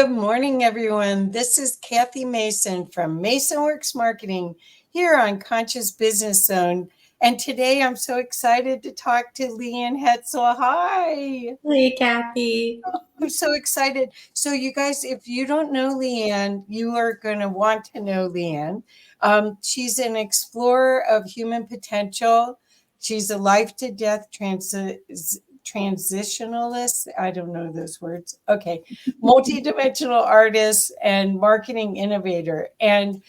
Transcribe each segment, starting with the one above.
Good morning, everyone. This is Kathy Mason from MasonWorks Marketing here on Conscious Business Zone. And today I'm so excited to talk to Lee Ann Heltzel. Hi. Hey, Kathy. I'm so excited. So you guys, if you don't know Lee Ann, you are going to want to know Lee Ann. She's an explorer of human potential. She's a life-to-death transitionalist. I don't know those words. Okay. Multidimensional artist and marketing innovator. And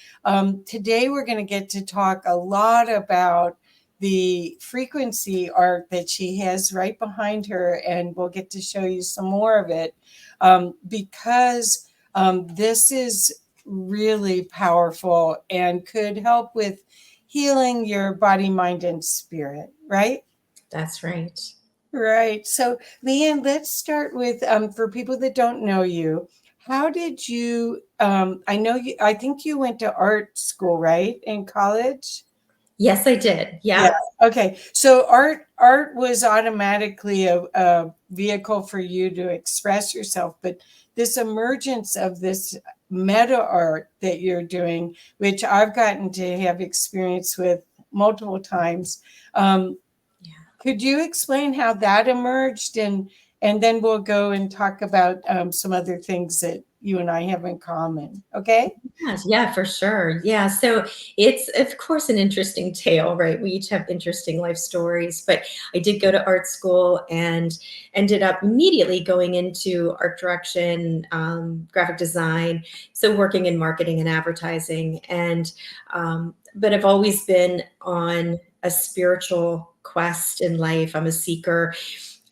today we're going to get to talk a lot about the frequency art that she has right behind her, and we'll get to show you some more of it because this is really powerful and could help with healing your body, mind, and spirit, right? That's right. Right. So, Lee Ann, let's start with for people that don't know you, how did you? I think you went to art school, right, in college? Yes, I did. Yeah. Yeah. Okay. So art was automatically a vehicle for you to express yourself, but this emergence of this meta art that you're doing, which I've gotten to have experience with multiple times, Yeah. could you explain how that emerged, and then we'll go and talk about some other things that you and I have in common. Okay. Yeah, for sure. Yeah. So it's, of course, an interesting tale, right? We each have interesting life stories, but I did go to art school and ended up immediately going into art direction, graphic design. So working in marketing and advertising. But I've always been on a spiritual quest in life. I'm a seeker,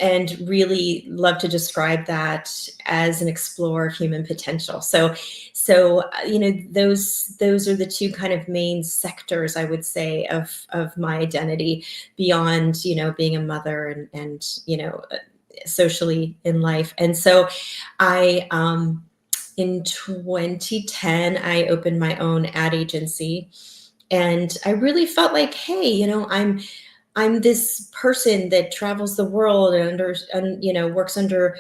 and really love to describe that as an explorer of human potential. So those are the two kind of main sectors, I would say, of my identity, beyond being a mother and socially in life. And so I in 2010 I opened my own ad agency, and I really felt like, hey, I'm this person that travels the world and works under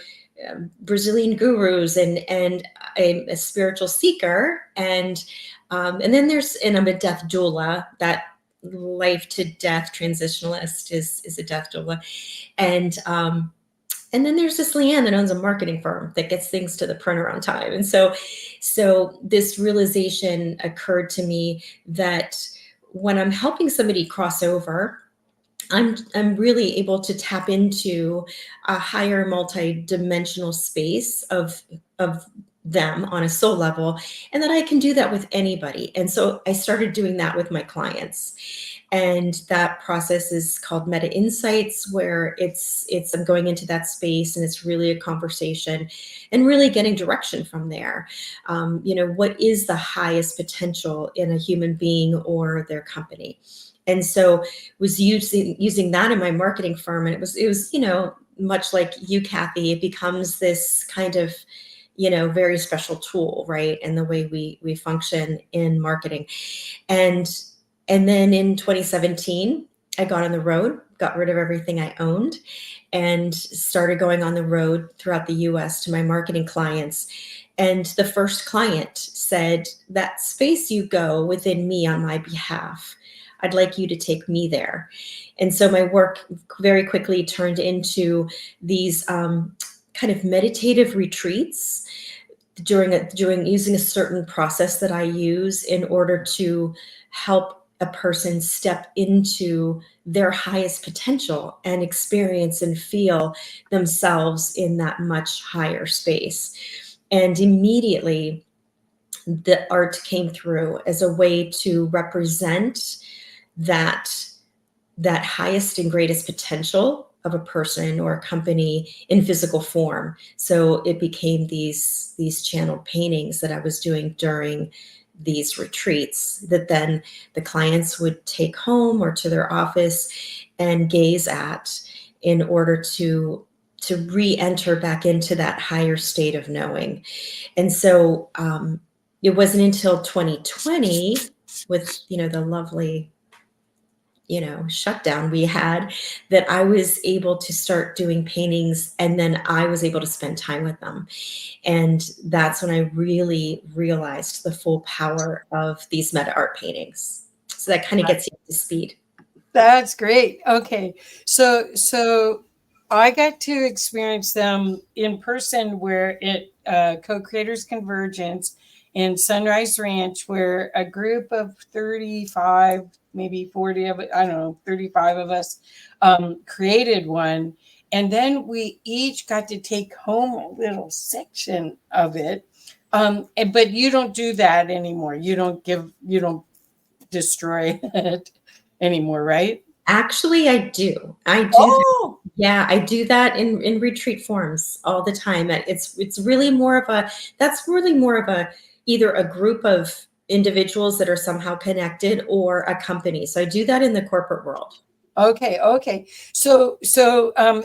Brazilian gurus, and I'm a spiritual seeker, and I'm a death doula. That life to death transitionalist is a death doula, and then there's this Lee Ann that owns a marketing firm that gets things to the printer on time. And so this realization occurred to me that when I'm helping somebody cross over, I'm really able to tap into a higher multi-dimensional space of them on a soul level, and that I can do that with anybody. And so I started doing that with my clients. And that process is called Meta Insights, where I'm going into that space, and it's really a conversation and really getting direction from there. What is the highest potential in a human being or their company? And so was using that in my marketing firm. And it was much like you, Kathy, it becomes this kind of very special tool, right? And the way we function in marketing. And then in 2017, I got on the road, got rid of everything I owned, and started going on the road throughout the US to my marketing clients. And the first client said, that space you go within me on my behalf, I'd like you to take me there. And so my work very quickly turned into these kind of meditative retreats using a certain process that I use in order to help a person step into their highest potential and experience and feel themselves in that much higher space. And immediately the art came through as a way to represent that highest and greatest potential of a person or a company in physical form. So it became these channeled paintings that I was doing during these retreats that then the clients would take home or to their office and gaze at in order to re-enter back into that higher state of knowing. And so it wasn't until 2020 with the lovely shutdown we had, that I was able to start doing paintings, and then I was able to spend time with them. And that's when I really realized the full power of these meta art paintings. So that kind of gets you up to speed. That's great. Okay. So I got to experience them in person where it Co-Creators Convergence in Sunrise Ranch, where a group of 35, maybe 40 of it, I don't know, 35 of us created one. And then we each got to take home a little section of it. But you don't do that anymore. You don't destroy it anymore, right? Actually, I do. I do. Oh, Yeah, I do that in retreat forms all the time. It's really more of a that's really more of a either a group of individuals that are somehow connected or a company. So I do that in the corporate world. okay.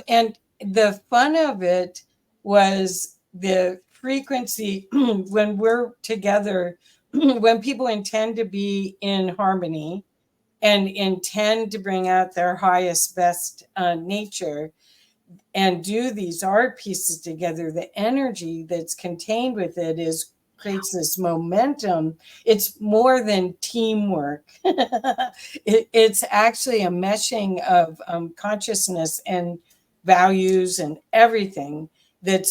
And the fun of it was the frequency when we're together, when people intend to be in harmony and intend to bring out their highest, best nature and do these art pieces together, the energy that's contained with it creates this momentum. It's more than teamwork. It's actually a meshing of consciousness and values and everything that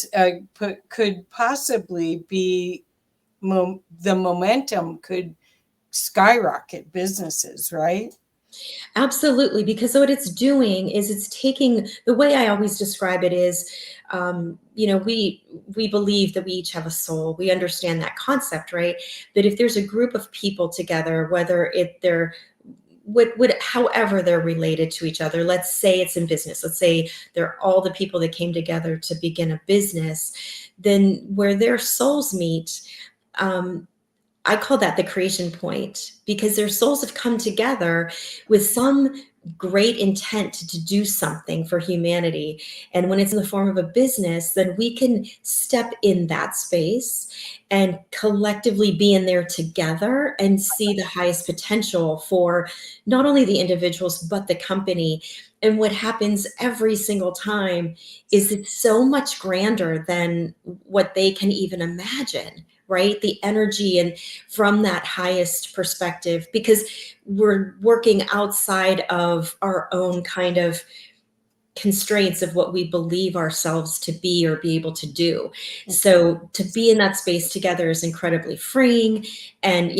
could possibly be the momentum could skyrocket businesses, right? Absolutely, because what it's doing is it's taking the way I always describe it is, we believe that we each have a soul. We understand that concept, right? But if there's a group of people together, whether they're however they're related to each other, let's say it's in business, let's say they're all the people that came together to begin a business, then where their souls meet, I call that the creation point, because their souls have come together with some great intent to do something for humanity. And when it's in the form of a business, then we can step in that space and collectively be in there together and see the highest potential for not only the individuals, but the company. And what happens every single time is it's so much grander than what they can even imagine, right? The energy and from that highest perspective, because we're working outside of our own kind of constraints of what we believe ourselves to be or be able to do. So to be in that space together is incredibly freeing. And,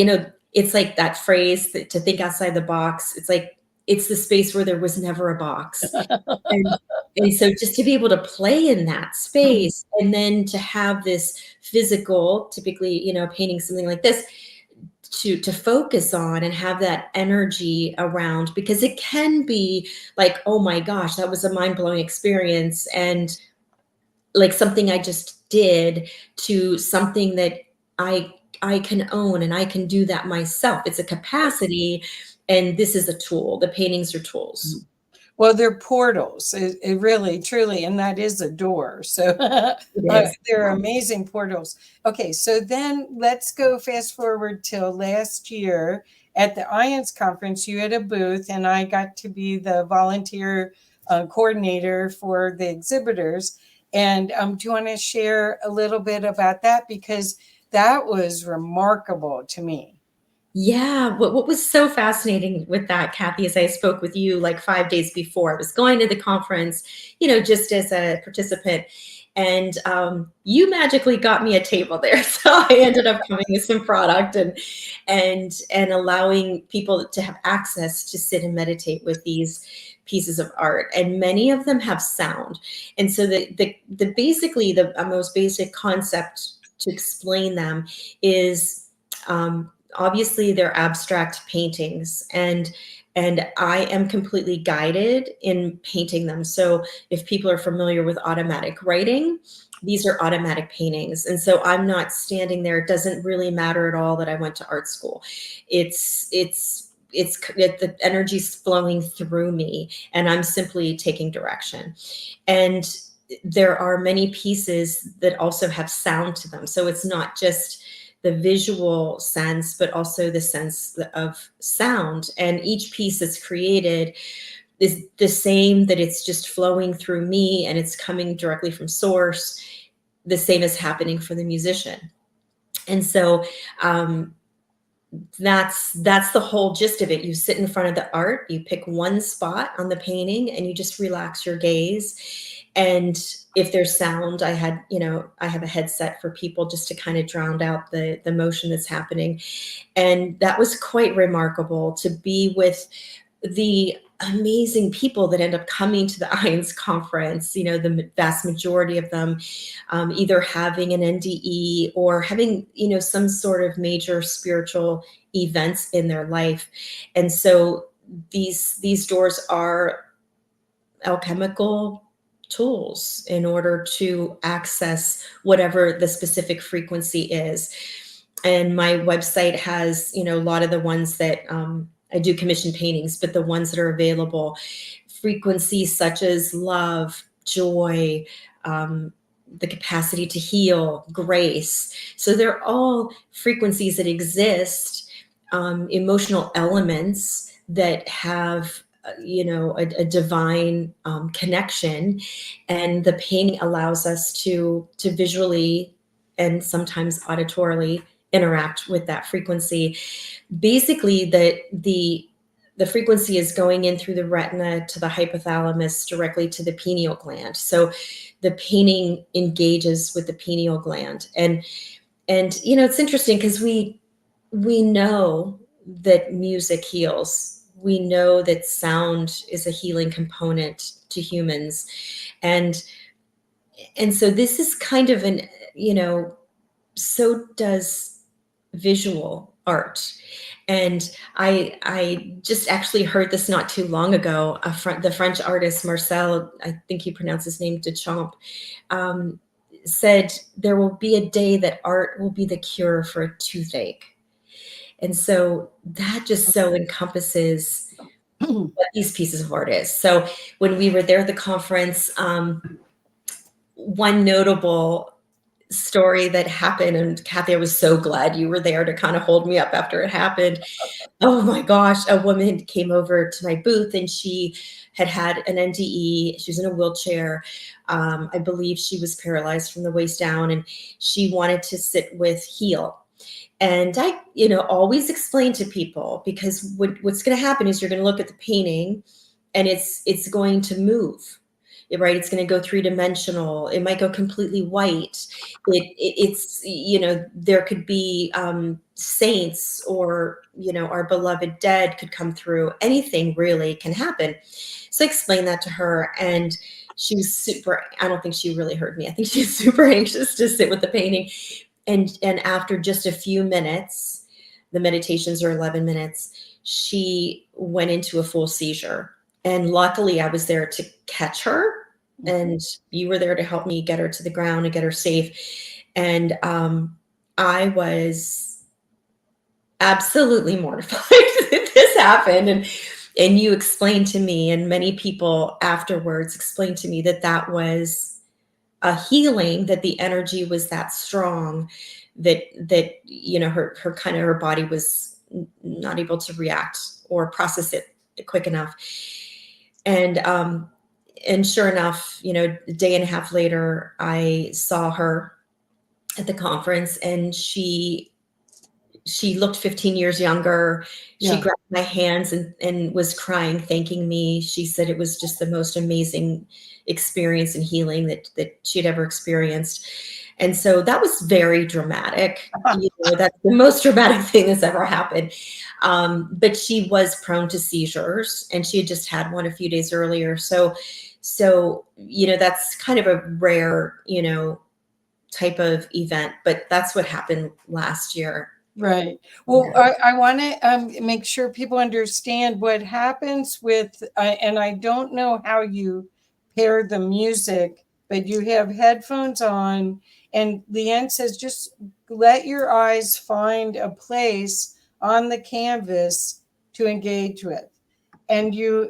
it's like that phrase that to think outside the box. It's like, it's the space where there was never a box. And, and so just to be able to play in that space and then to have this physical, typically, painting something like this, to focus on and have that energy around, because it can be like, oh my gosh, that was a mind-blowing experience, and like something I just did, to something that I can own and I can do that myself. It's a capacity, and this is a tool. The paintings are tools. Well, they're portals, it really, truly, and that is a door. So It is. they're amazing portals. Okay, so then let's go fast forward till last year at the IANDS conference. You had a booth, and I got to be the volunteer coordinator for the exhibitors. And do you want to share a little bit about that? Because that was remarkable to me. Yeah, what was so fascinating with that, Kathy, is I spoke with you like 5 days before. I was going to the conference, just as a participant, and you magically got me a table there. So I ended up coming with some product and allowing people to have access to sit and meditate with these pieces of art, and many of them have sound. And so the basically the most basic concept to explain them is. Obviously they're abstract paintings, and I am completely guided in painting them. So if people are familiar with automatic writing, these are automatic paintings. And so I'm not standing there. It doesn't really matter at all that I went to art school. It's the energy's flowing through me, and I'm simply taking direction. And there are many pieces that also have sound to them. So it's not just the visual sense, but also the sense of sound. And each piece that's created is the same, that it's just flowing through me and it's coming directly from source, the same as happening for the musician. And so that's the whole gist of it. You sit in front of the art, you pick one spot on the painting, and you just relax your gaze. And if there's sound, I have a headset for people just to kind of drown out the motion that's happening. And that was quite remarkable, to be with the amazing people that end up coming to the IANDS conference. The vast majority of them either having an NDE or having, some sort of major spiritual events in their life. And so these doors are alchemical tools in order to access whatever the specific frequency is. And my website has, a lot of the ones that I do commission paintings, but the ones that are available, frequencies such as love, joy, the capacity to heal, grace. So they're all frequencies that exist, emotional elements that have a divine connection. And the painting allows us to visually and sometimes auditorily interact with that frequency. Basically, the frequency is going in through the retina to the hypothalamus directly to the pineal gland. So the painting engages with the pineal gland. And it's interesting because we know that music heals. We know that sound is a healing component to humans. And so this is kind of so does visual art. And I just actually heard this not too long ago. The French artist Marcel, I think he pronounced his name Duchamp, said there will be a day that art will be the cure for a toothache. And so that just so encompasses what these pieces of art is. So when we were there at the conference, one notable story that happened, and Kathy, I was so glad you were there to kind of hold me up after it happened. Oh my gosh, a woman came over to my booth and she had an NDE. She was in a wheelchair. I believe she was paralyzed from the waist down, and she wanted to sit with Heal. And I, always explain to people, because what's going to happen is you're going to look at the painting and it's going to move, right? It's going to go 3-dimensional. It might go completely white. It's there could be saints, or, our beloved dead could come through. Anything really can happen. So I explained that to her, and she was I don't think she really heard me. I think she's super anxious to sit with the painting. And after just a few minutes, the meditations are 11 minutes, she went into a full seizure. And luckily I was there to catch her, and you were there to help me get her to the ground and get her safe. And I was absolutely mortified that this happened. And you explained to me, and many people afterwards explained to me, that was a healing, that the energy was that strong, that her body was not able to react or process it quick enough. And sure enough, a day and a half later, I saw her at the conference, and she looked 15 years younger. Yeah. She grabbed my hands and was crying, thanking me. She said it was just the most amazing experience and healing that she'd ever experienced. And so that was very dramatic. That's the most dramatic thing that's ever happened. But she was prone to seizures, and she had just had one a few days earlier. So that's kind of a rare, type of event, but that's what happened last year. Right. Well, I want to make sure people understand what happens with, and I don't know how you pair the music, but you have headphones on, and Lee Ann says, just let your eyes find a place on the canvas to engage with. And your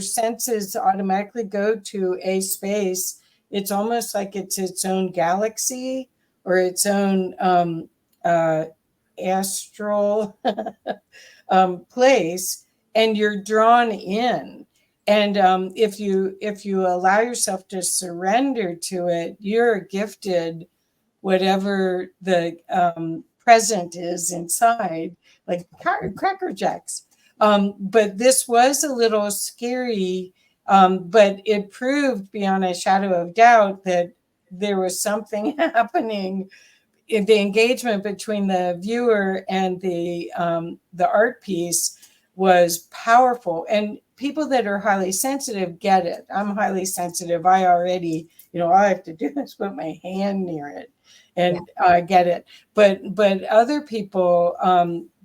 senses automatically go to a space. It's almost like it's its own galaxy or its own astral place, and you're drawn in. And if you allow yourself to surrender to it, you're gifted whatever the present is inside, like Cracker Jacks. But this was a little scary, but it proved beyond a shadow of doubt that there was something happening in the engagement between the viewer and the art piece was powerful. And people that are highly sensitive get it. I'm highly sensitive. I already, all I have to do is put my hand near it and get it. But other people,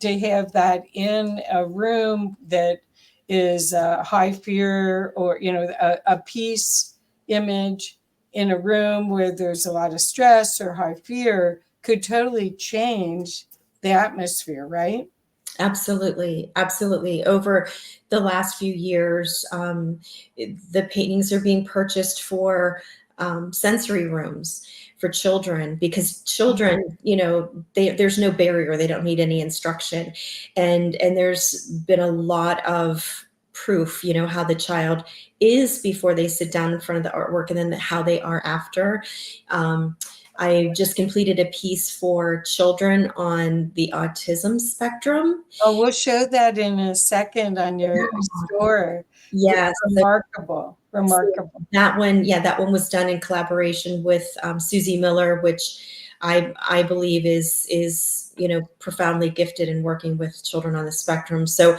they have that in a room that is high fear, or a peace image in a room where there's a lot of stress or high fear could totally change the atmosphere, right? Absolutely. Absolutely. Over the last few years, the paintings are being purchased for sensory rooms for children, because children, there's no barrier. They don't need any instruction. And there's been a lot of proof, how the child is before they sit down in front of the artwork, and then how they are after. I just completed a piece for children on the autism spectrum. Oh, we'll show that in a second on your store. Yes. Remarkable. So that one was done in collaboration with Susie Miller, which I believe is profoundly gifted in working with children on the spectrum. So,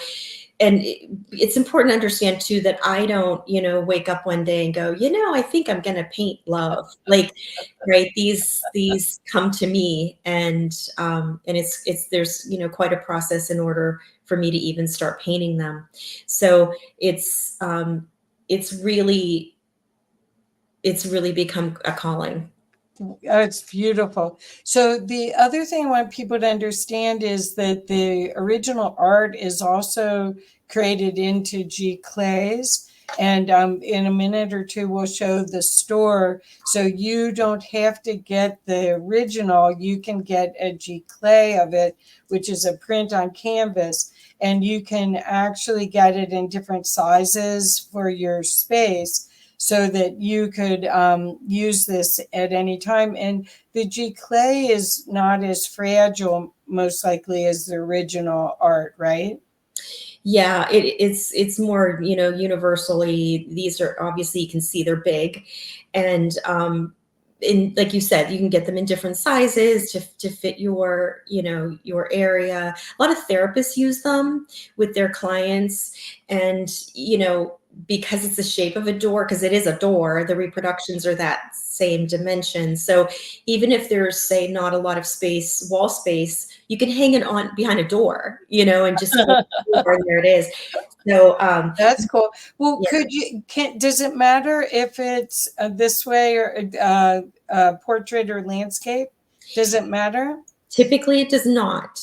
and it's important to understand too that I don't, wake up one day and go, I think I'm going to paint love. Like, right. These come to me, and there's, quite a process in order for me to even start painting them. So it's really become a calling. Oh, it's beautiful. So the other thing I want people to understand is that the original art is also created into G clays. And in a minute or two, we'll show the store. So you don't have to get the original. You can get a G clay of it, which is a print on canvas. And you can actually get it in different sizes for your space, so that you could use this at any time. And the G clay is not as fragile, most likely, as the original art, right? Yeah, it's more, universally, these are, obviously you can see they're big, and like you said, you can get them in different sizes to fit your area. A lot of therapists use them with their clients, and because it's the shape of a door, because it is a door, the reproductions are that same dimension. So even if there's, say, not a lot of space, wall space, you can hang it on behind a door, and just there it is. So that's cool. Well, yeah. Does it matter if it's this way, or portrait or landscape? Does it matter? Typically it does not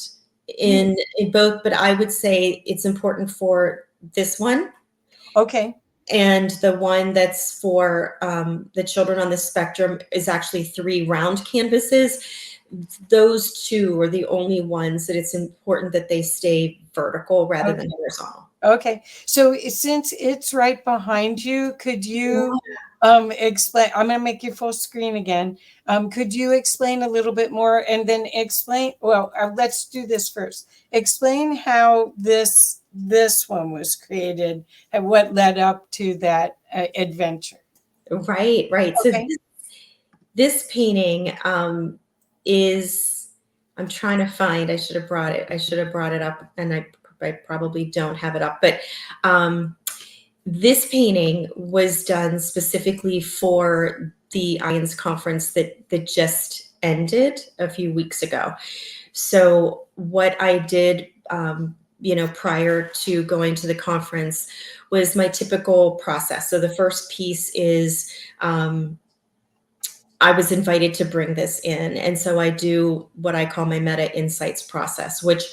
in both, but I would say it's important for this one. Okay. And the one that's for the children on the spectrum is actually 3 round canvases. Those 2 are the only ones that it's important that they stay vertical rather than horizontal. Okay. So since it's right behind you, could you explain? I'm going to make you full screen again. Could you explain a little bit more, and then explain, well, let's do this first. Explain how this one was created and what led up to that adventure. Right. Okay. So this painting is, I'm trying to find, I should have brought it up, and I probably don't have it up, but this painting was done specifically for the IANDS conference that just ended a few weeks ago. So what I did, prior to going to the conference was my typical process. So the first piece is, I was invited to bring this in. And so I do what I call my meta insights process, which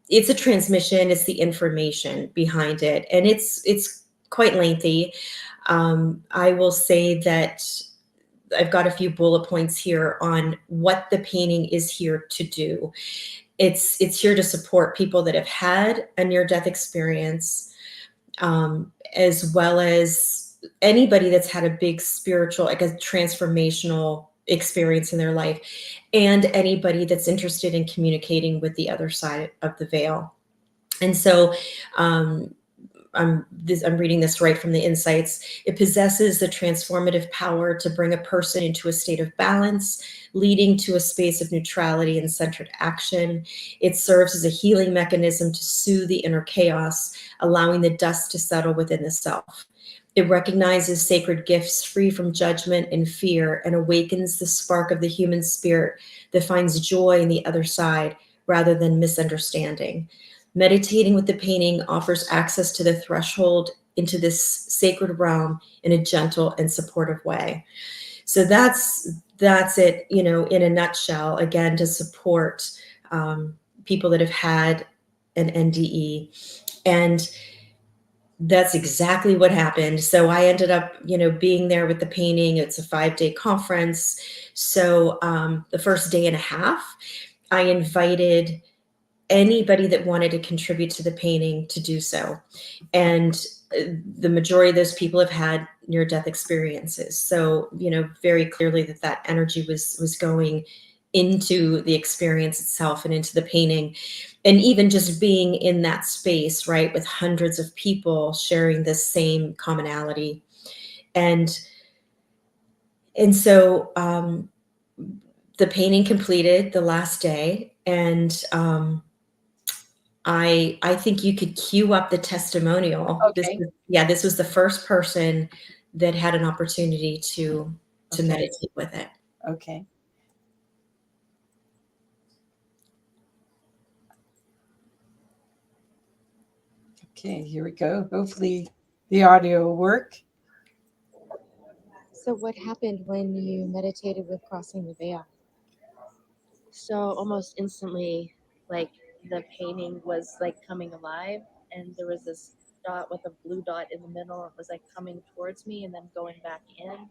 it's a transmission. It's the information behind it. And it's quite lengthy. I will say that I've got a few bullet points here on what the painting is here to do. It's here to support people that have had a near-death experience, as well as anybody that's had a big spiritual, like a transformational experience in their life, and anybody that's interested in communicating with the other side of the veil. And so I'm reading this right from the insights. It possesses the transformative power to bring a person into a state of balance, leading to a space of neutrality and centered action. It serves as a healing mechanism to soothe the inner chaos, allowing the dust to settle within the self. It recognizes sacred gifts free from judgment and fear, and awakens the spark of the human spirit that finds joy in the other side rather than misunderstanding. Meditating with the painting offers access to the threshold into this sacred realm in a gentle and supportive way. So that's it, you know, in a nutshell, again, to support people that have had an NDE. And that's exactly what happened. So I ended up, you know, being there with the painting. It's a 5-day conference. So the first day and a half, I invited anybody that wanted to contribute to the painting to do so. And the majority of those people have had near-death experiences. So, you know, very clearly that energy was going into the experience itself and into the painting. And even just being in that space, right, with hundreds of people sharing this same commonality. And so the painting completed the last day, and I think you could queue up the testimonial. Okay. This was the first person that had an opportunity to Okay. meditate with it. Okay. Okay, here we go. Hopefully the audio will work. So what happened when you meditated with crossing the veil? So almost instantly, like the painting was like coming alive, and there was this dot with a blue dot in the middle. It was like coming towards me and then going back in.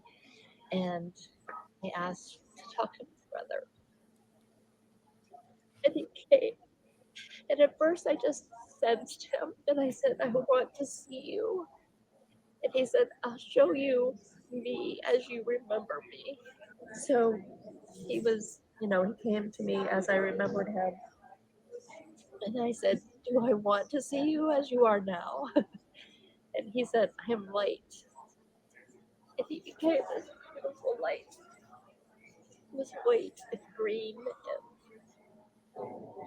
And I asked to talk to my brother, and he came. And at first, I just sensed him, and I said, "I want to see you." And he said, "I'll show you me as you remember me." So he was, you know, he came to me as I remembered him. And I said, "Do I want to see you as you are now?" And he said, "I am light." And he became this beautiful light. It was white and green.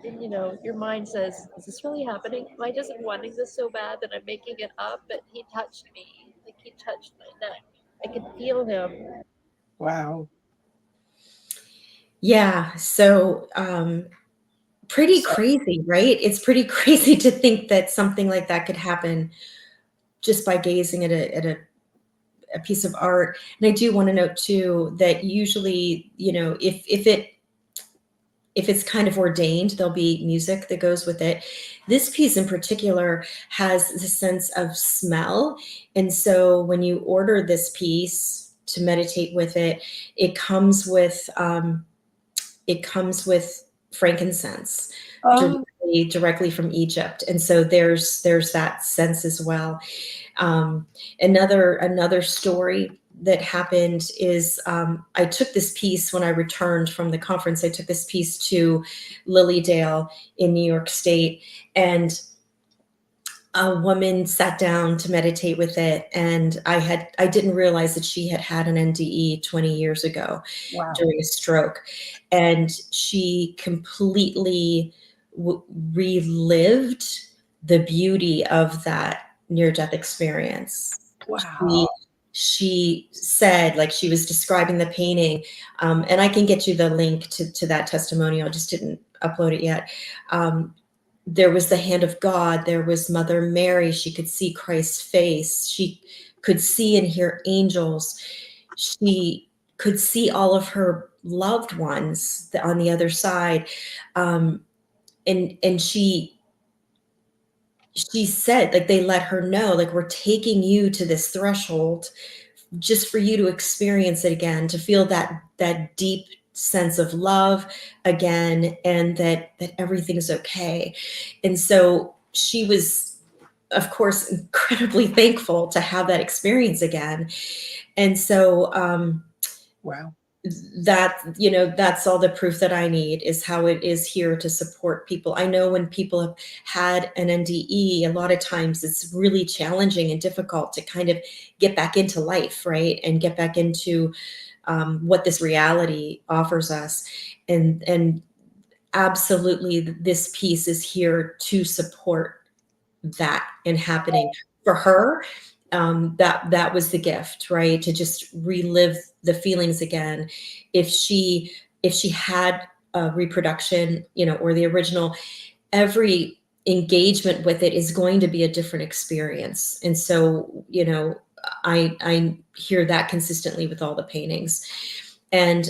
And, you know, your mind says, "Is this really happening? Am I just wanting this so bad that I'm making it up?" But he touched me. Like he touched my neck. I could feel him. Wow. Yeah. So pretty crazy, right? It's pretty crazy to think that something like that could happen just by gazing at a piece of art. And I do want to note too that usually, you know, if it's kind of ordained, there'll be music that goes with it. This piece in particular has the sense of smell. And so when you order this piece to meditate with it, it comes with frankincense directly from Egypt. And so there's that sense as well. Another story that happened is I took this piece when I returned from the conference. I took this piece to Lilydale in New York State, and a woman sat down to meditate with it, and I didn't realize that she had had an NDE 20 years ago. Wow. During a stroke, and she completely relived the beauty of that near-death experience. Wow. She said, like, she was describing the painting, and I can get you the link to that testimonial. I just didn't upload it yet. There was the hand of God. There was Mother Mary. She could see Christ's face. She could see and hear angels. She could see all of her loved ones on the other side. And she said, like, they let her know, like, we're taking you to this threshold just for you to experience it again, to feel that deep sense of love again, and that everything's okay. And so she was, of course, incredibly thankful to have that experience again. And so Wow. that, that's all the proof that I need, is how it is here to support people. I know when people have had an NDE, a lot of times it's really challenging and difficult to kind of get back into life, right? And get back into what this reality offers us. And absolutely, this piece is here to support that and happening for her. That was the gift, right? To just relive the feelings again. If she had a reproduction, or the original, every engagement with it is going to be a different experience. And so, I hear that consistently with all the paintings. And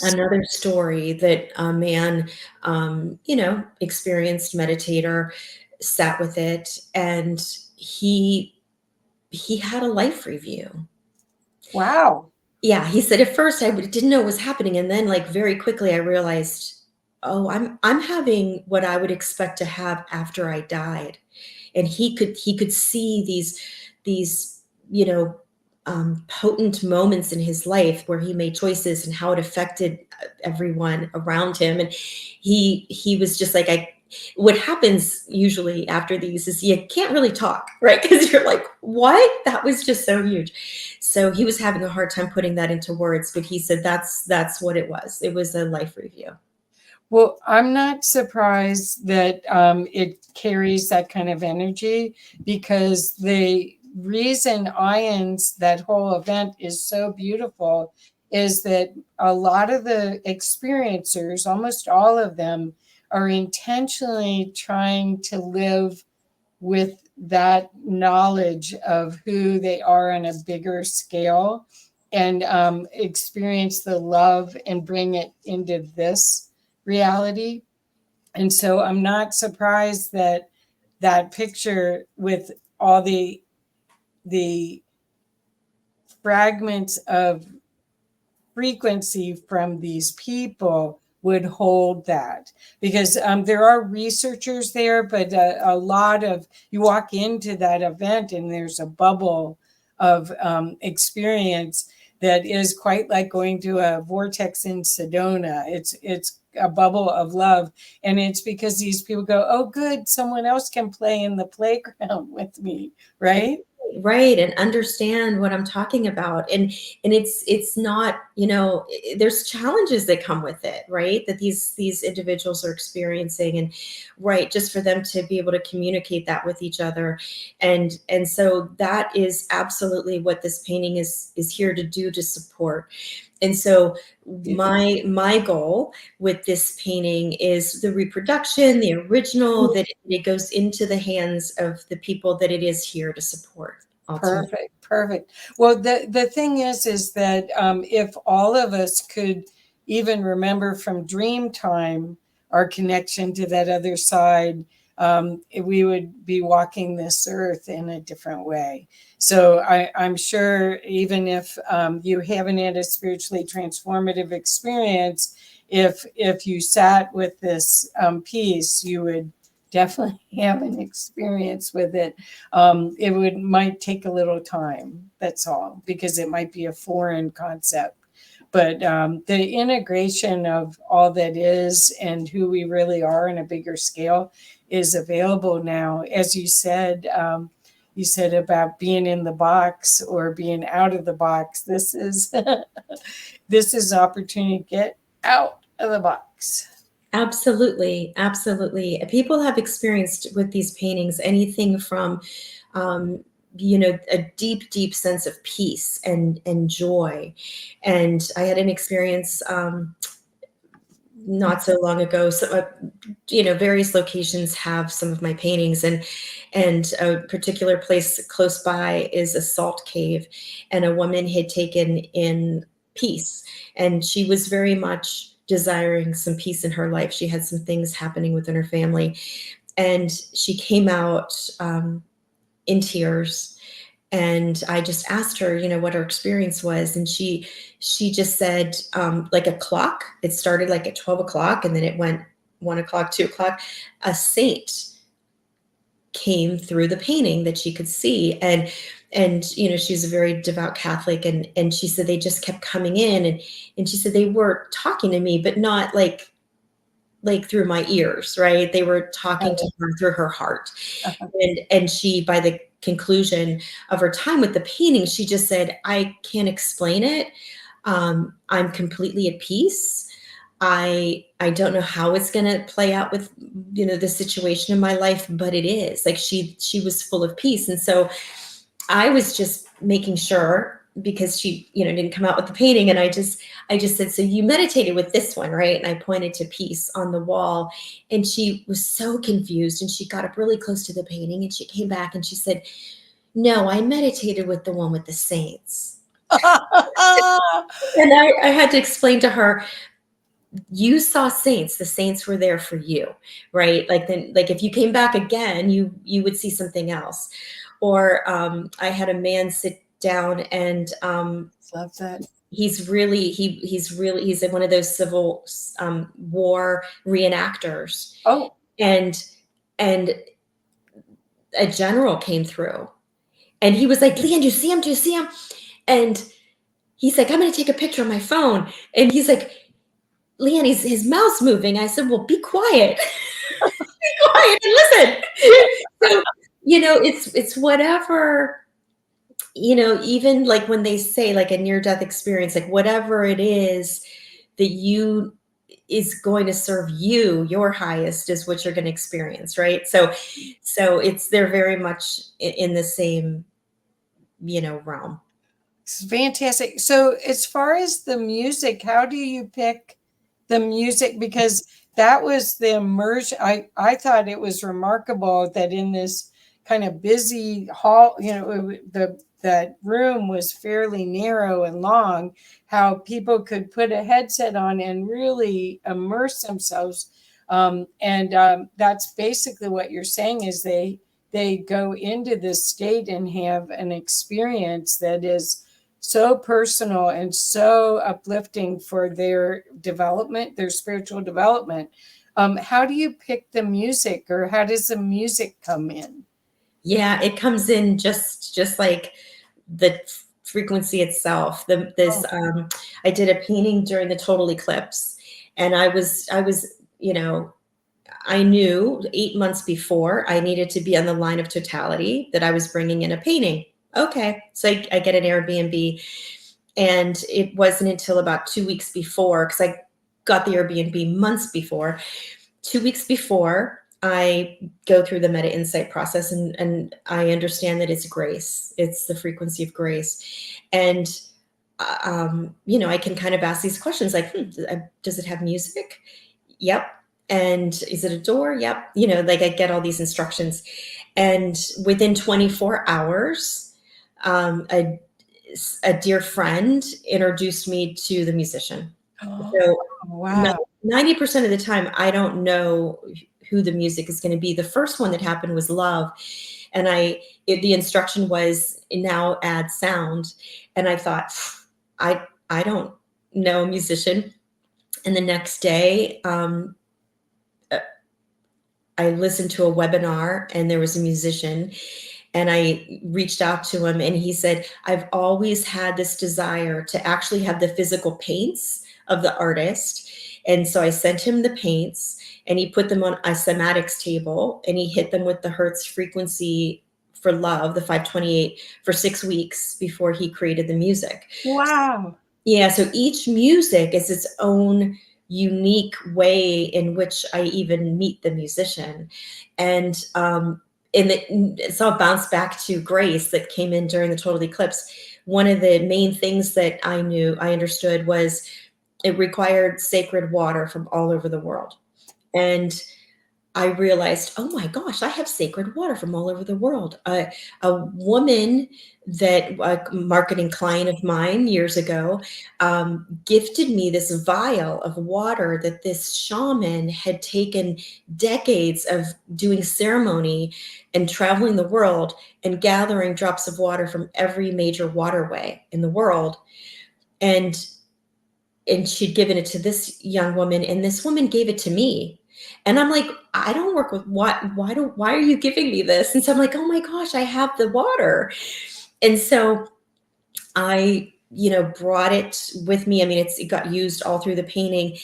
another story that a man, experienced meditator, sat with it, and he had a life review. Wow. Yeah, he said, at first I didn't know what was happening, and then like very quickly I realized, oh, I'm having what I would expect to have after I died. And he could see these potent moments in his life where he made choices and how it affected everyone around him. And he was just like, what happens usually after these is you can't really talk, right? Because you're like, what? That was just so huge. So he was having a hard time putting that into words, but he said that's what it was. It was a life review. Well, I'm not surprised that it carries that kind of energy, because the reason IANDS, that whole event, is so beautiful is that a lot of the experiencers, almost all of them, are intentionally trying to live with that knowledge of who they are on a bigger scale, and experience the love and bring it into this reality. And so I'm not surprised that that picture with all the fragments of frequency from these people would hold that, because there are researchers there, but a lot of, you walk into that event and there's a bubble of experience that is quite like going to a vortex in Sedona. It's a bubble of love, and it's because these people go, oh good, someone else can play in the playground with me, right? Right, and understand what I'm talking about. And it's not, there's challenges that come with it, right? That these individuals are experiencing, and right, just for them to be able to communicate that with each other. And so that is absolutely what this painting is here to do, to support. And so my goal with this painting is the reproduction, the original, that it goes into the hands of the people that it is here to support. Ultimately. Perfect. Well, the thing is that if all of us could even remember from dream time our connection to that other side, we would be walking this earth in a different way. So I'm sure even if you haven't had a spiritually transformative experience, if you sat with this piece, you would definitely have an experience with it. It might take a little time, that's all, because it might be a foreign concept. But the integration of all that is and who we really are in a bigger scale is available now. As you said about being in the box or being out of the box. This is this is an opportunity to get out of the box. Absolutely. Absolutely. People have experienced with these paintings anything from, a deep, deep sense of peace and joy. And I had an experience not so long ago. So, various locations have some of my paintings, and a particular place close by is a salt cave, and a woman had taken in peace, and she was very much desiring some peace in her life. She had some things happening within her family, and she came out in tears. And I just asked her, what her experience was. And she just said, like a clock, it started like at 12 o'clock and then it went 1 o'clock, 2 o'clock, a saint came through the painting that she could see. And she's a very devout Catholic. And she said they just kept coming in. And she said they were talking to me, but not like through my ears, right? They were talking to her through her heart. And she, by the conclusion of her time with the painting, she just said, I can't explain it. I'm completely at peace. I don't know how it's going to play out with, the situation in my life, but it is like, she was full of peace. And so I was just making sure, because she, didn't come out with the painting. And I just said, so you meditated with this one, right? And I pointed to peace on the wall, and she was so confused, and she got up really close to the painting, and she came back and she said, no, I meditated with the one with the saints. And I had to explain to her, you saw saints, the saints were there for you, right? Like then, like if you came back again, you would see something else. Or I had a man sit down and love that. He's one of those civil war reenactors. Oh, and a general came through, and he was like, Lee Ann, do you see him? Do you see him? And he's like, I'm going to take a picture on my phone. And he's like, Lee Ann, his mouth's moving. I said, well, be quiet. Be quiet and listen. So, it's whatever, even like when they say like a near-death experience, like whatever it is that is going to serve you, your highest is what you're going to experience, right? So they're very much in the same, realm. It's fantastic. So as far as the music, how do you pick the music? Because that was the immersion. I thought it was remarkable that in this kind of busy hall, that room was fairly narrow and long, how people could put a headset on and really immerse themselves. That's basically what you're saying, is they go into this state and have an experience that is so personal and so uplifting for their development, their spiritual development. How do you pick the music, or how does the music come in? Yeah, it comes in just like the frequency itself. I did a painting during the total eclipse, and I was, I knew 8 months before I needed to be on the line of totality, that I was bringing in a painting. Okay. So I get an Airbnb, and it wasn't until about 2 weeks before, because I got the Airbnb months before. 2 weeks before, I go through the meta insight process, and I understand that it's grace. It's the frequency of grace. And, I can kind of ask these questions like, does it have music? Yep. And is it a door? Yep. Like I get all these instructions. And within 24 hours, a dear friend introduced me to the musician. So wow. 90% of the time, I don't know who the music is going to be. The first one that happened was Love. And the instruction was, now add sound. And I thought, I don't know a musician. And the next day, I listened to a webinar, and there was a musician, and I reached out to him, and he said, I've always had this desire to actually have the physical paints of the artist. And so I sent him the paints, and he put them on a somatics table, and he hit them with the Hertz frequency for Love, the 528, for 6 weeks before he created the music. Wow. Yeah. So each music is its own unique way in which I even meet the musician. And it's all bounced back to grace that came in during the total eclipse. One of the main things that I understood was it required sacred water from all over the world. And I realized, oh my gosh, I have sacred water from all over the world. A woman that a marketing client of mine years ago gifted me this vial of water that this shaman had taken decades of doing ceremony and traveling the world and gathering drops of water from every major waterway in the world. And she'd given it to this young woman, and this woman gave it to me. And I'm like, I don't work with why are you giving me this? And so I'm like, oh my gosh, I have the water. And so I, brought it with me. I mean, it got used all through the painting.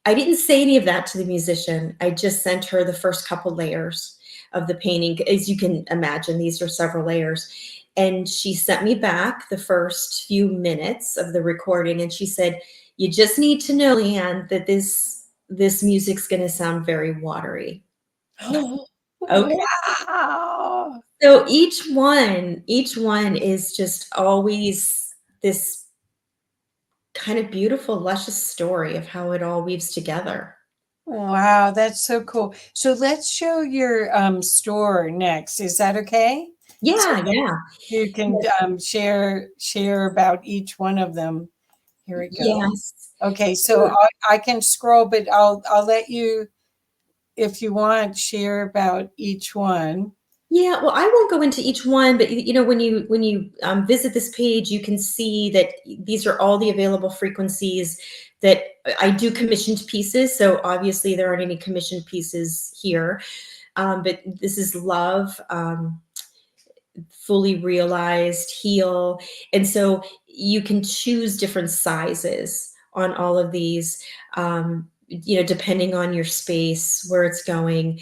I didn't say any of that to the musician. I just sent her the first couple layers of the painting. As you can imagine, these are several layers. And she sent me back the first few minutes of the recording, and she said, you just need to know, Lee Ann, that this music's going to sound very watery. Okay. Wow. So each one is just always this kind of beautiful, luscious story of how it all weaves together. Wow, that's so cool. So let's show your store next. Is that okay? Yeah, yeah. You can share about each one of them. Here we go. Yes. Okay, so I can scroll, but I'll let you, if you want, share about each one. Yeah, well, I won't go into each one, but when you visit this page, you can see that these are all the available frequencies that I do commissioned pieces. So obviously there aren't any commissioned pieces here, but this is love, fully realized, heal, and so you can choose different sizes on all of these, depending on your space, where it's going.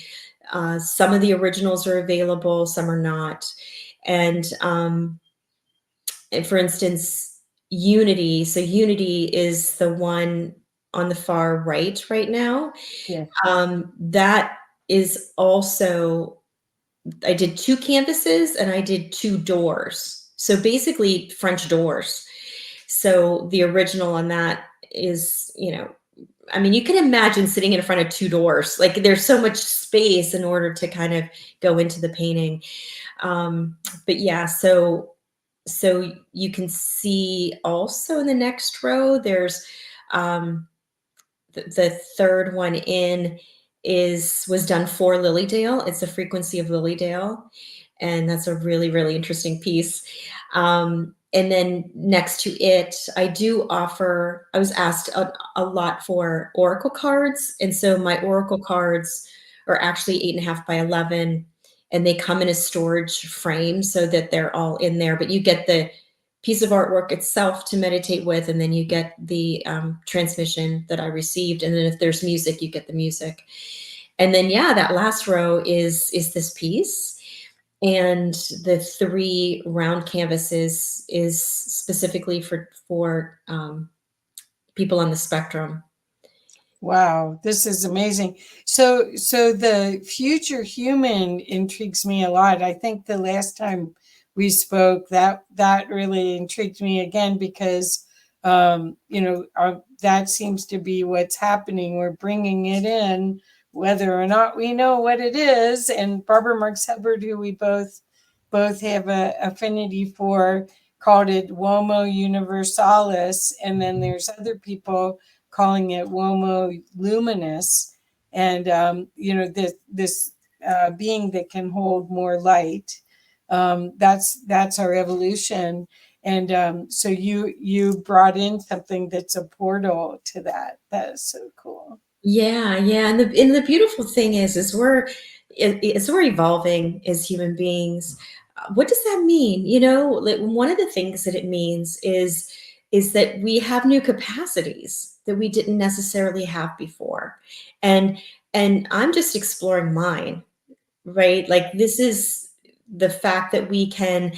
Some of the originals are available, some are not. And for instance, Unity. So Unity is the one on the far right now. Yeah. That is also, I did 2 canvases and I did 2 doors. So basically French doors. So the original on that is, I mean, you can imagine sitting in front of 2 doors. Like there's so much space in order to kind of go into the painting. But yeah, so you can see also in the next row, there's the third one in was done for Lilydale. It's a frequency of Lilydale. And that's a really, really interesting piece. And then next to it, I was asked a lot for oracle cards. And so my oracle cards are actually 8.5 by 11, and they come in a storage frame so that they're all in there, but you get the piece of artwork itself to meditate with, and then you get the transmission that I received. And then if there's music, you get the music. And then, yeah, that last row is this piece. And the 3 round canvases is specifically for people on the spectrum. Wow, this is amazing. So the future human intrigues me a lot. I think the last time we spoke, that really intrigued me again, because that seems to be what's happening. We're bringing it in, whether or not we know what it is. And Barbara Marx Hubbard, who we both have an affinity for, called it Uomo Universalis. And then there's other people calling it Uomo Luminous. And, this being that can hold more light. That's our evolution. And so you brought in something that's a portal to that. That is so cool. Yeah, yeah. And the beautiful thing is we're evolving as human beings. What does that mean? Like, one of the things that it means is that we have new capacities that we didn't necessarily have before. And I'm just exploring mine, right? Like, this is the fact that we can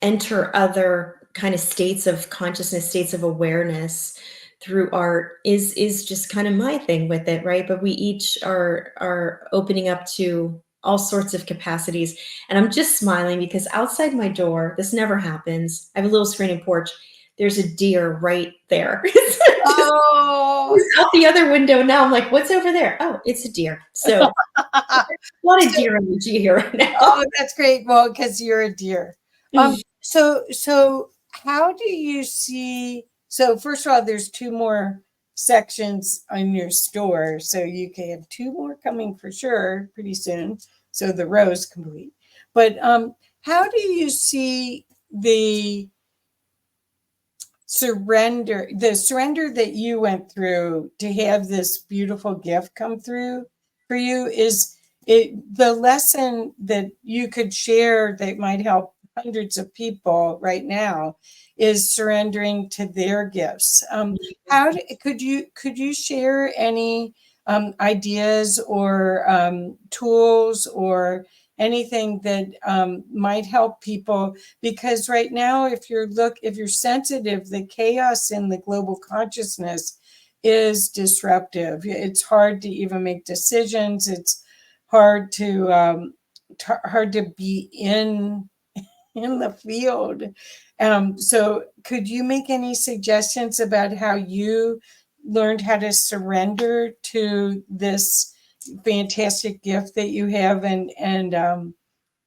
enter other kind of states of consciousness, states of awareness through art is just kind of my thing with it, right? But we each are opening up to all sorts of capacities. And I'm just smiling because outside my door, this never happens. I have a little screening porch. there's a deer right there. Oh, Just out the other window now. I'm like, what's over there? Oh, it's a deer. So a lot of deer energy here right now. oh, that's great. Well, because you're a deer. So how do you see? So first of all, there's 2 more sections on your store, so you can have 2 more coming for sure pretty soon. So the row's complete. But how do you see the surrender that you went through to have this beautiful gift come through for you? Is it the lesson that you could share that might help hundreds of people right now is surrendering to their gifts? Could you share any ideas or tools or anything that might help people? Because right now, if you're sensitive, the chaos in the global consciousness is disruptive. It's hard to even make decisions. It's hard to be in the field. So could you make any suggestions about how you learned how to surrender to this fantastic gift that you have and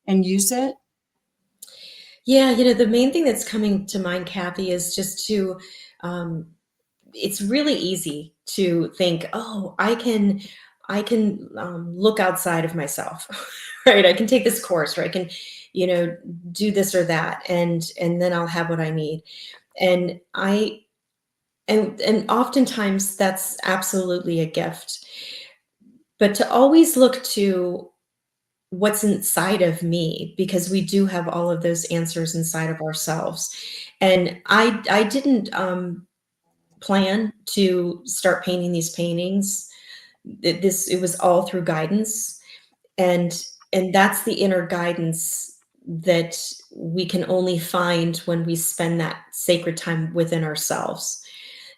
use it? Yeah, the main thing that's coming to mind, Kathy, is just to, it's really easy to think, oh, I can look outside of myself, right? I can take this course, or I can, do this or that, and then I'll have what I need. And and oftentimes that's absolutely a gift. But to always look to what's inside of me, because we do have all of those answers inside of ourselves. And I didn't plan to start painting these paintings. It was all through guidance, and that's the inner guidance that we can only find when we spend that sacred time within ourselves.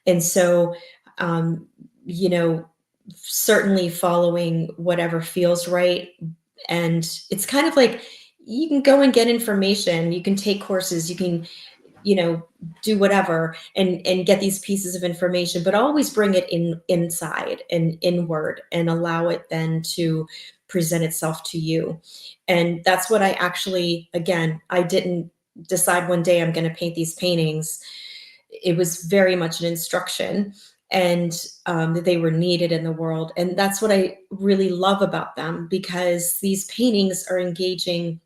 And so, um, you know, certainly following whatever feels right. And it's kind of like you can go and get information, you can take courses, you can, do whatever and get these pieces of information, but always bring it inside and inward and allow it then to present itself to you. And that's what I actually, again, I didn't decide one day I'm going to paint these paintings. It was very much an instruction, and that they were needed in the world. And that's what I really love about them, because these paintings are engaging.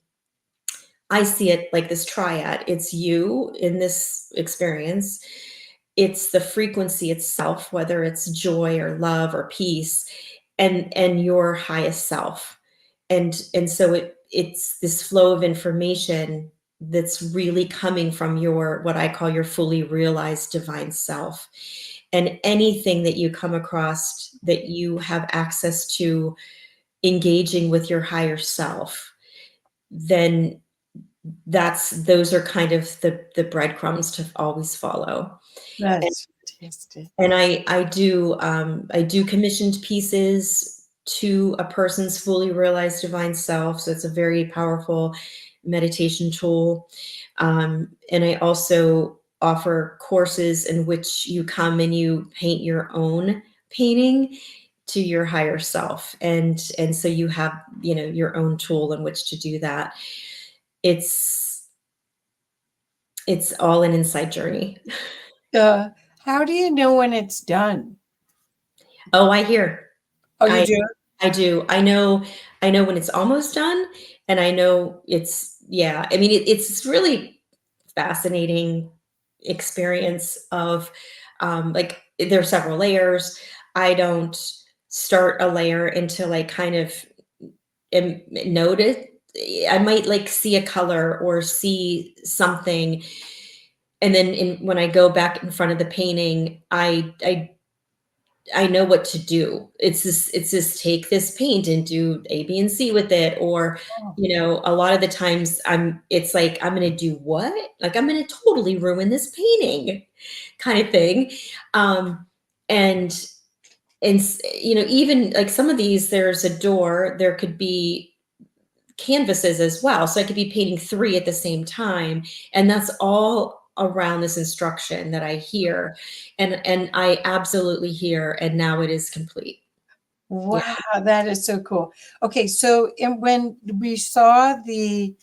I see it like this triad. It's you in this experience. It's the frequency itself, whether it's joy or love or peace, and your highest self. And so it's this flow of information that's really coming from your, what I call your fully realized divine self. And anything that you come across that you have access to engaging with your higher self, then those are kind of the breadcrumbs to always follow. That's fantastic. And I do commissioned pieces to a person's fully realized divine self. So it's a very powerful meditation tool. And I also offer courses in which you come and you paint your own painting to your higher self. And so you have, your own tool in which to do that. It's all an inside journey. How do you know when it's done? Oh, I hear. Oh, you do? I do. I know when it's almost done, and I know it's, yeah. I mean, it's really fascinating experience of, like, there are several layers. I don't start a layer until I kind of notice. I might like see a color or see something, and then when I go back in front of the painting, I know what to do. It's this take this paint and do A, B, and C with it. Or, a lot of the times it's like, I'm going to do what? Like, I'm going to totally ruin this painting kind of thing. And even like some of these, there's a door, there could be canvases as well. So I could be painting 3 at the same time. And that's all around this instruction that I hear, and I absolutely hear, and now it is complete. Wow, that is so cool. Okay, so when we saw the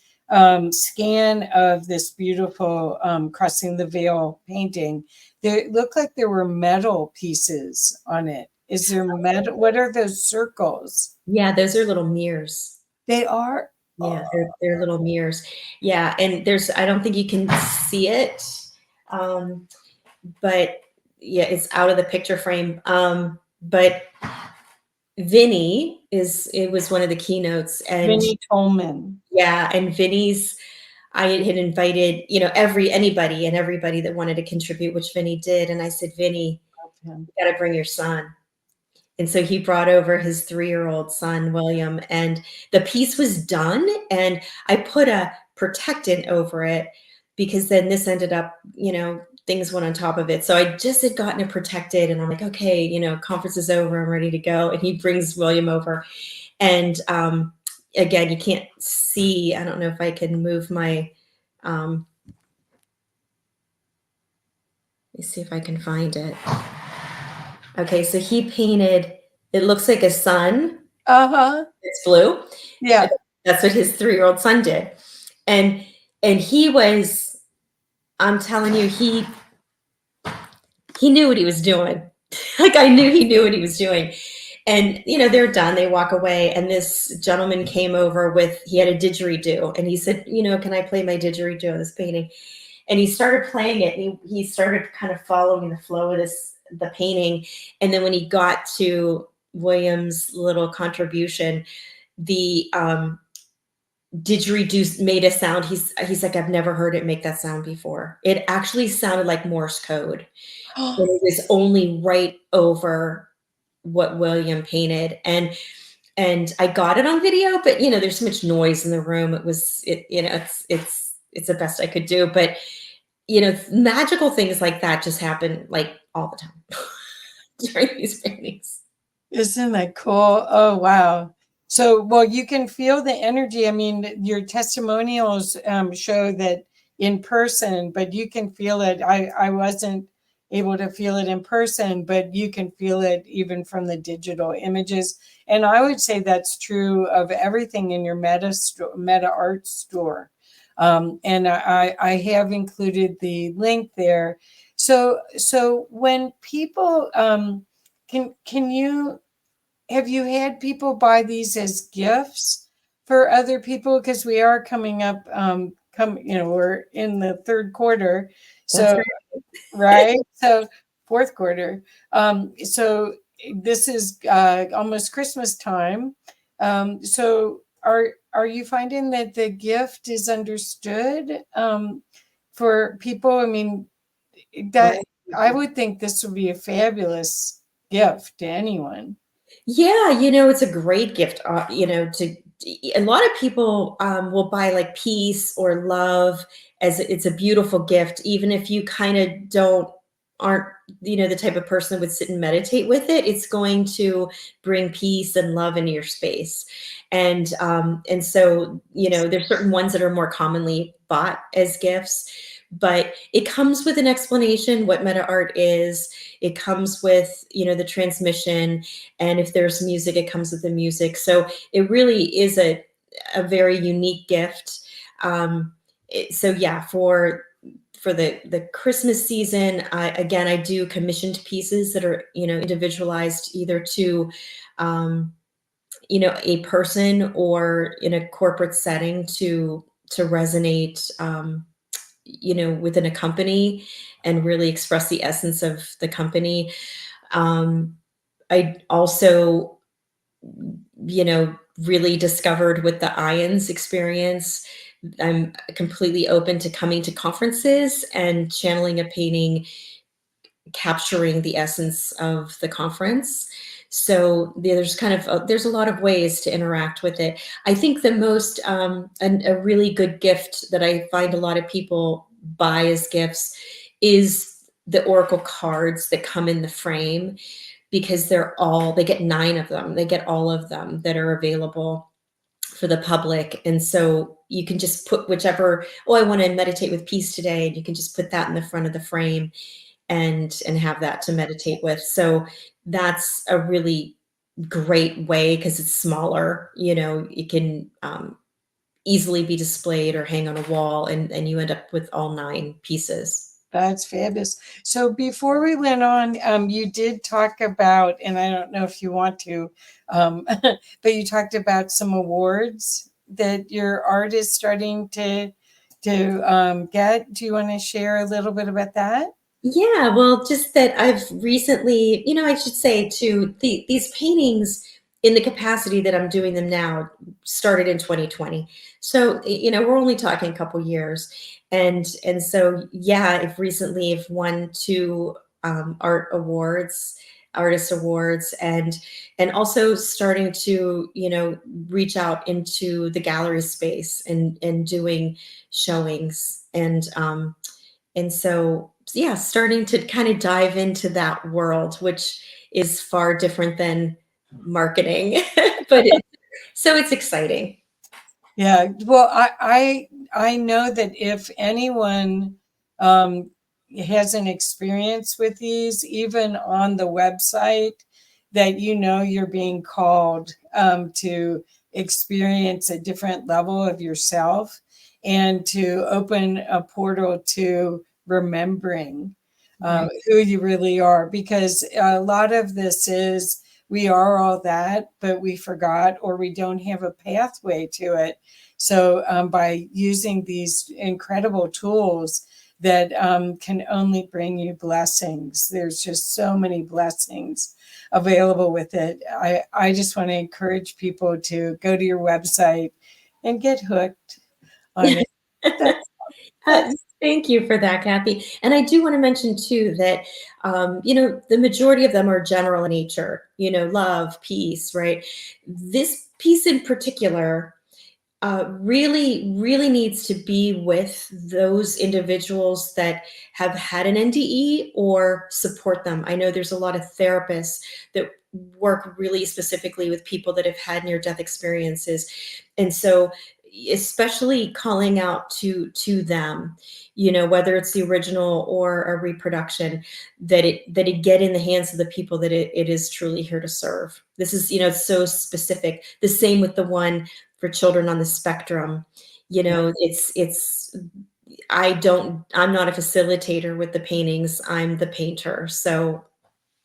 scan of this beautiful Crossing the Veil painting, it looked like there were metal pieces on it. Is there metal? What are those circles? Yeah, those are little mirrors. They are? Yeah, they're little mirrors. Yeah, and I don't think you can see it, but yeah, it's out of the picture frame. But it was one of the keynotes, and Vinnie Tolman. yeah, and I had invited, anybody that wanted to contribute, which Vinny did. And I said, Vinny, you got to bring your son. And so he brought over his 3-year-old son, William, and the piece was done. And I put a protectant over it because then this ended up, things went on top of it. So I just had gotten it protected, and I'm like, okay, conference is over. I'm ready to go. And he brings William over. And again, you can't see. I don't know if I can move my, let me see if I can find it. Okay, so he painted, it looks like a sun. It's blue. Yeah. That's what his 3-year-old son did. And he was, I'm telling you, he knew what he was doing. Like, I knew he knew what he was doing. And, they're done. They walk away. And this gentleman came over he had a didgeridoo. And he said, can I play my didgeridoo on this painting? And he started playing it. And he started kind of following the flow of the painting. And then when he got to William's little contribution, the didgeridoo made a sound. He's like, I've never heard it make that sound before. It actually sounded like Morse code. And it was only right over what William painted. And I got it on video, but there's so much noise in the room. It's the best I could do. But magical things like that just happen like all the time during these paintings. Isn't that cool? Oh, wow. So, well, you can feel the energy. I mean, your testimonials show that in person, but you can feel it. I wasn't able to feel it in person, but you can feel it even from the digital images. And I would say that's true of everything in your MetaArt store. And I have included the link there. So when people have you had people buy these as gifts for other people? Because we are coming up, we're in the third quarter. So, right. So fourth quarter. So this is almost Christmas time. So are you finding that the gift is understood for people? I mean, that I would think this would be a fabulous gift to anyone. Yeah, it's a great gift. A lot of people will buy like peace or love as it's a beautiful gift, even if you kind of aren't the type of person that would sit and meditate with it. It's going to bring peace and love into your space. And so there's certain ones that are more commonly bought as gifts, but it comes with an explanation what MetaArt is. It comes with the transmission, and if there's music, it comes with the music. So it really is a very unique gift. So yeah, for the Christmas season, I do commissioned pieces that are individualized either to a person or in a corporate setting to resonate within a company and really express the essence of the company. I also really discovered with the IANDS experience, I'm completely open to coming to conferences and channeling a painting, capturing the essence of the conference. So there's there's a lot of ways to interact with it. I think the most, a really good gift that I find a lot of people buy as gifts is the Oracle cards that come in the frame, because they get 9 of them. They get all of them that are available for the public. And so, you can just put whichever, oh, I want to meditate with peace today, and you can just put that in the front of the frame and have that to meditate with. So that's a really great way, because it's smaller, it can easily be displayed or hang on a wall, and you end up with all 9 pieces. That's fabulous. So before we went on, you did talk about, and I don't know if you want to, but you talked about some awards that your art is starting to get. Do you want to share a little bit about that? Yeah, well, just that I've recently, I should say too, these paintings in the capacity that I'm doing them now started in 2020. So, we're only talking a couple years. And so, yeah, I've recently won 2 artist awards, and also starting to, reach out into the gallery space and doing showings. And so, yeah, starting to kind of dive into that world, which is far different than marketing, but so it's exciting. Yeah. Well, I know that if anyone has an experience with these, even on the website, that you're being called to experience a different level of yourself and to open a portal to remembering who you really are, because a lot of this is we are all that, but we forgot, or we don't have a pathway to it. So by using these incredible tools that can only bring you blessings, there's just so many blessings available with it. I just want to encourage people to go to your website and get hooked on it. Thank you for that, Kathy. And I do want to mention too that, the majority of them are general in nature, love, peace, right? This piece in particular really, really needs to be with those individuals that have had an NDE or support them. I know there's a lot of therapists that work really specifically with people that have had near-death experiences. And so especially calling out to them, whether it's the original or a reproduction, that it get in the hands of the people that it is truly here to serve. This is, it's so specific. The same with the one for children on the spectrum. I'm not a facilitator with the paintings, I'm the painter. So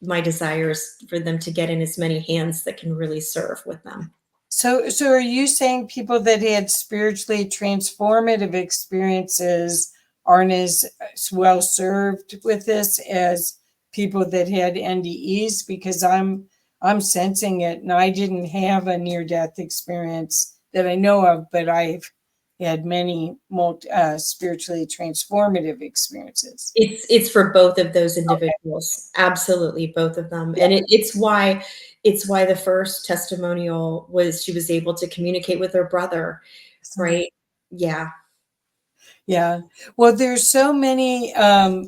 my desire is for them to get in as many hands that can really serve with them. So are you saying people that had spiritually transformative experiences aren't as well served with this as people that had NDEs? Because I'm sensing it, and I didn't have a near-death experience that I know of, but I've had many spiritually transformative experiences. It's for both of those individuals. Okay. Absolutely, both of them. Yeah. And it's why the first testimonial was she was able to communicate with her brother, right? Yeah. Yeah. Well, there's so many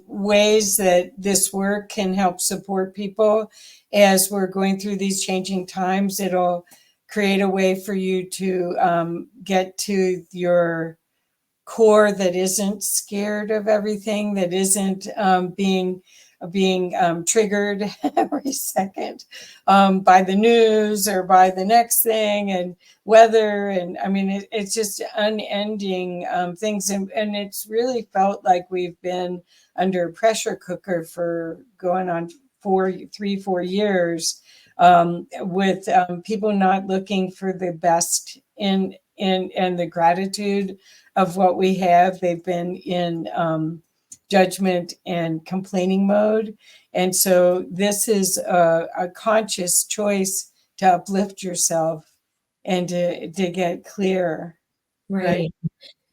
ways that this work can help support people as we're going through these changing times. It'll create a way for you to get to your core that isn't scared of everything, that isn't being triggered every second by the news or by the next thing and weather. And I mean, it's just unending things. And it's really felt like we've been under a pressure cooker for going on 4 years with people not looking for the best in the gratitude of what we have. They've been in judgment and complaining mode. And so this is a conscious choice to uplift yourself and to get clear. Right.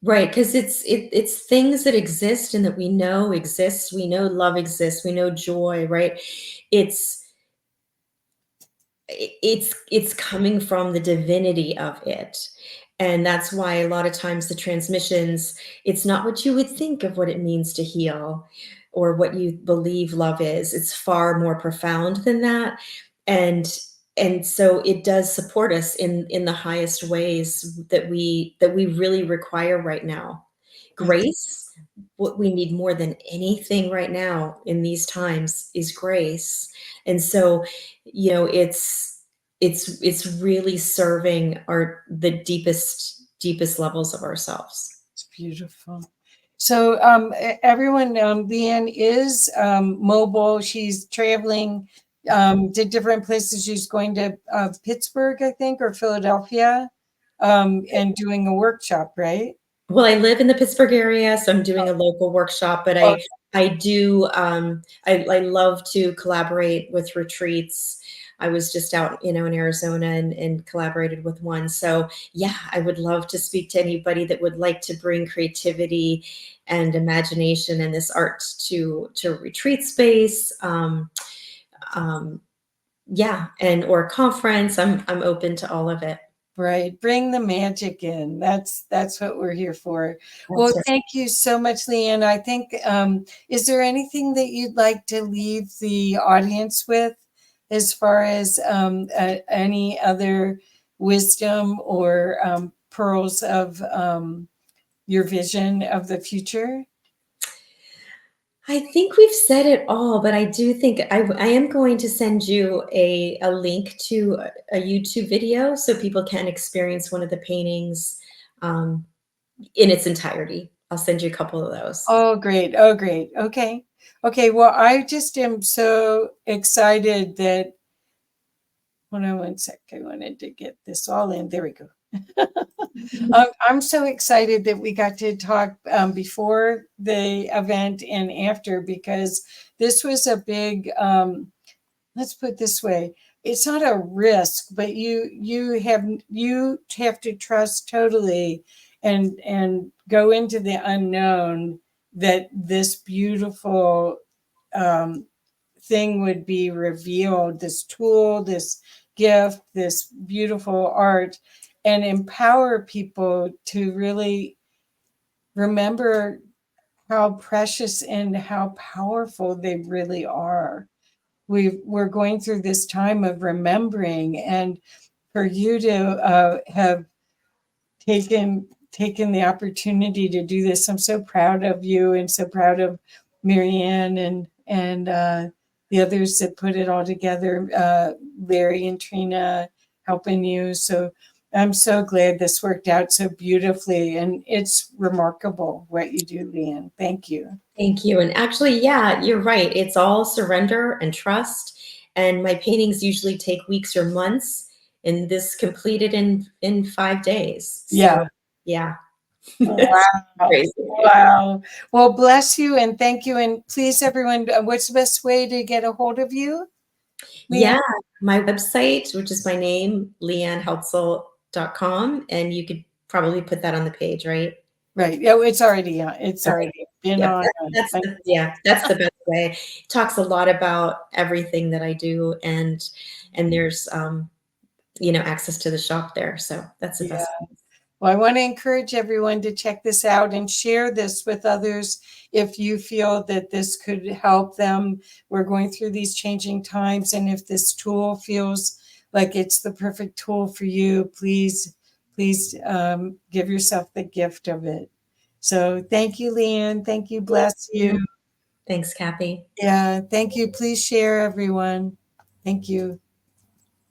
Right. Because it's things that exist and that we know exist. We know love exists. We know joy, right? It's coming from the divinity of it. And that's why a lot of times the transmissions, it's not what you would think of what it means to heal or what you believe love is. It's far more profound than that. And and so it does support us in the highest ways that we really require right now. Grace, what we need more than anything right now in these times is grace. And so, you know, it's really serving the deepest levels of ourselves. It's beautiful. So everyone, Lee Ann is mobile. She's traveling to different places. She's going to Pittsburgh, I think, or Philadelphia, and doing a workshop, right? Well, I live in the Pittsburgh area, so I'm doing a local workshop, but I do I love to collaborate with retreats. I was just out, in Arizona and collaborated with one. So yeah, I would love to speak to anybody that would like to bring creativity and imagination and this art to a retreat space. Yeah, or a conference. I'm open to all of it. Right. Bring the magic in. That's what we're here for. Well, That's right. thank you so much, Lee Ann. I think, is there anything that you'd like to leave the audience with as far as any other wisdom or pearls of your vision of the future? I think we've said it all, but I do think I am going to send you a link to a YouTube video so people can experience one of the paintings in its entirety. I'll send you a couple of those. Oh, great. Oh, great. Okay. Okay. Well, I just am so excited that, hold on one sec. I wanted to get this all in. There we go. I'm so excited that we got to talk before the event and after, because this was a big, let's put it this way, it's not a risk, but you have to trust totally and go into the unknown that this beautiful thing would be revealed, this tool, this gift, this beautiful art, and empower people to really remember how precious and how powerful they really are. We're going through this time of remembering, and for you to have taken the opportunity to do this, I'm so proud of you and so proud of Marianne and the others that put it all together, Larry and Trina helping you. So I'm so glad this worked out so beautifully, and it's remarkable what you do, Lee Ann. Thank you. Thank you. And actually, yeah, you're right. It's all surrender and trust. And my paintings usually take weeks or months, and this completed in 5 days. So, Yeah. yeah. Wow. Crazy. Wow. Well, bless you and thank you. And please, everyone, what's the best way to get a hold of you? Yeah, my website, which is my name, leanneheltzel.com, and you could probably put that on the page, right? Right. Yeah, it's already been Yeah, on. that's the best way. It talks a lot about everything that I do, and there's access to the shop there. So that's the best. Well, I want to encourage everyone to check this out and share this with others if you feel that this could help them. We're going through these changing times, and if this tool feels like it's the perfect tool for you, please give yourself the gift of it. So thank you, Lee Ann. Thank you. Bless you. Thanks, Kathy. Yeah. Thank you. Please share, everyone. Thank you.